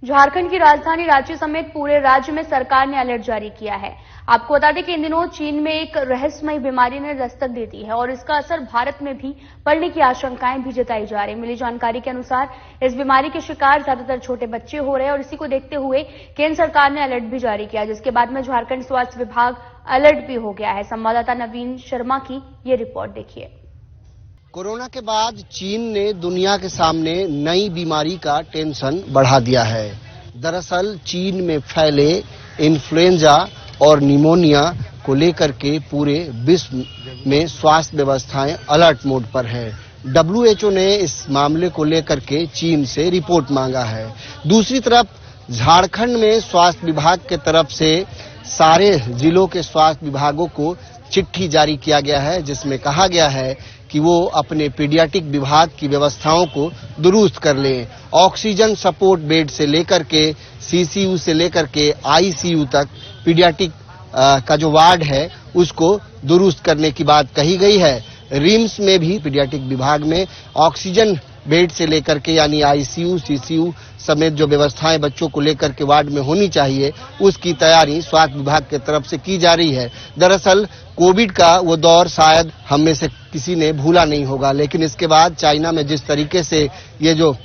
झारखंड की राजधानी रांची समेत पूरे राज्य में सरकार ने अलर्ट जारी किया है। आपको बता दें कि इन दिनों चीन में एक रहस्यमयी बीमारी ने दस्तक दे दी है और इसका असर भारत में भी पड़ने की आशंकाएं भी जताई जा रही है। मिली जानकारी के अनुसार इस बीमारी के शिकार ज्यादातर छोटे बच्चे हो रहे हैं और इसी को देखते हुए केंद्र सरकार ने अलर्ट भी जारी किया, जिसके बाद में झारखंड स्वास्थ्य विभाग अलर्ट भी हो गया है। संवाददाता नवीन शर्मा की ये रिपोर्ट देखिए। कोरोना के बाद चीन ने दुनिया के सामने नई बीमारी का टेंशन बढ़ा दिया है। दरअसल चीन में फैले इन्फ्लुएंजा और निमोनिया को लेकर के पूरे विश्व में स्वास्थ्य व्यवस्थाएं अलर्ट मोड पर है। WHO ने इस मामले को लेकर के चीन से रिपोर्ट मांगा है। दूसरी तरफ झारखंड में स्वास्थ्य विभाग के तरफ से सारे जिलों के स्वास्थ्य विभागों को चिट्ठी जारी किया गया है, जिसमें कहा गया है कि वो अपने पीडियाट्रिक विभाग की व्यवस्थाओं को दुरुस्त कर लें। ऑक्सीजन सपोर्ट बेड से लेकर के CCU से लेकर के ICU तक पीडियाट्रिक का जो वार्ड है उसको दुरुस्त करने की बात कही गई है। रिम्स में भी पीडियाट्रिक विभाग में ऑक्सीजन बेड से लेकर के यानी ICU, CCU समेत जो व्यवस्थाएं बच्चों को लेकर के वार्ड में होनी चाहिए उसकी तैयारी स्वास्थ्य विभाग की तरफ से की जा रही है। दरअसल कोविड का वो दौर शायद हम में से किसी ने भूला नहीं होगा, लेकिन इसके बाद चाइना में जिस तरीके से ये जो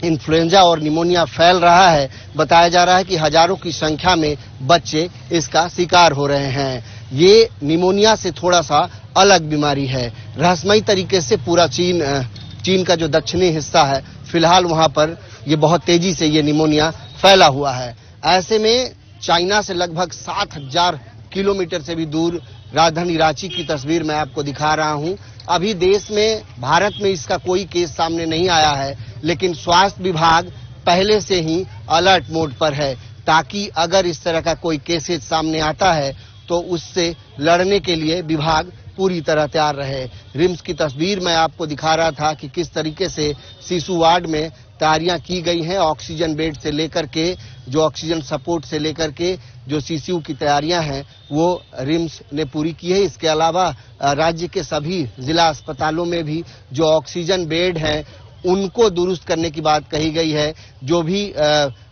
इन्फ्लुएंजा और निमोनिया फैल रहा है, बताया जा रहा है कि हजारों की संख्या में बच्चे इसका शिकार हो रहे हैं। ये निमोनिया से थोड़ा सा अलग बीमारी है। रहस्यमयी तरीके से पूरा चीन का जो दक्षिणी हिस्सा है, फिलहाल वहां पर ये बहुत तेजी से ये निमोनिया फैला हुआ है। ऐसे में चाइना से लगभग 7000 किलोमीटर से भी दूर राजधानी रांची की तस्वीर मैं आपको दिखा रहा हूं। अभी देश में, भारत में इसका कोई केस सामने नहीं आया है, लेकिन स्वास्थ्य विभाग पहले से ही अलर्ट मोड पर है ताकि अगर इस तरह का कोई केसेज सामने आता है तो उससे लड़ने के लिए विभाग पूरी तरह तैयार रहे। रिम्स की तस्वीर मैं आपको दिखा रहा था कि किस तरीके से शिशु वार्ड में तैयारियां की गई हैं। ऑक्सीजन बेड से लेकर के जो ऑक्सीजन सपोर्ट से लेकर के जो CCU की तैयारियां हैं वो रिम्स ने पूरी की है। इसके अलावा राज्य के सभी जिला अस्पतालों में भी जो ऑक्सीजन बेड हैं उनको दुरुस्त करने की बात कही गई है। जो भी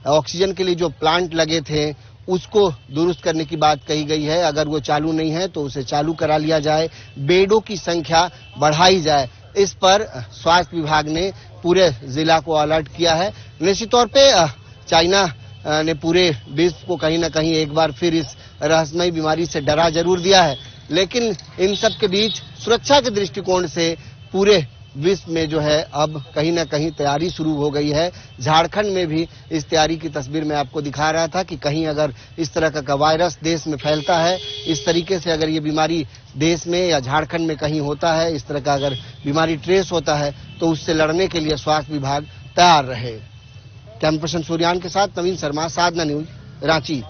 ऑक्सीजन के लिए जो प्लांट लगे थे उसको दुरुस्त करने की बात कही गई है। अगर वो चालू नहीं है तो उसे चालू करा लिया जाए, बेडों की संख्या बढ़ाई जाए। इस पर स्वास्थ्य विभाग ने पूरे जिला को अलर्ट किया है। निश्चित तौर पे चाइना ने पूरे विश्व को कहीं ना कहीं एक बार फिर इस रहस्यमयी बीमारी से डरा जरूर दिया है, लेकिन इन सब के बीच सुरक्षा के दृष्टिकोण से पूरे विश्व में जो है अब कहीं ना कहीं तैयारी शुरू हो गई है। झारखंड में भी इस तैयारी की तस्वीर मैं आपको दिखा रहा था कि कहीं अगर इस तरह का वायरस देश में फैलता है, इस तरीके से अगर ये बीमारी देश में या झारखंड में कहीं होता है, इस तरह का अगर बीमारी ट्रेस होता है तो उससे लड़ने के लिए स्वास्थ्य विभाग तैयार रहे। कैमरा पर्सन सूर्यान के साथ नवीन शर्मा, साधना न्यूज, रांची।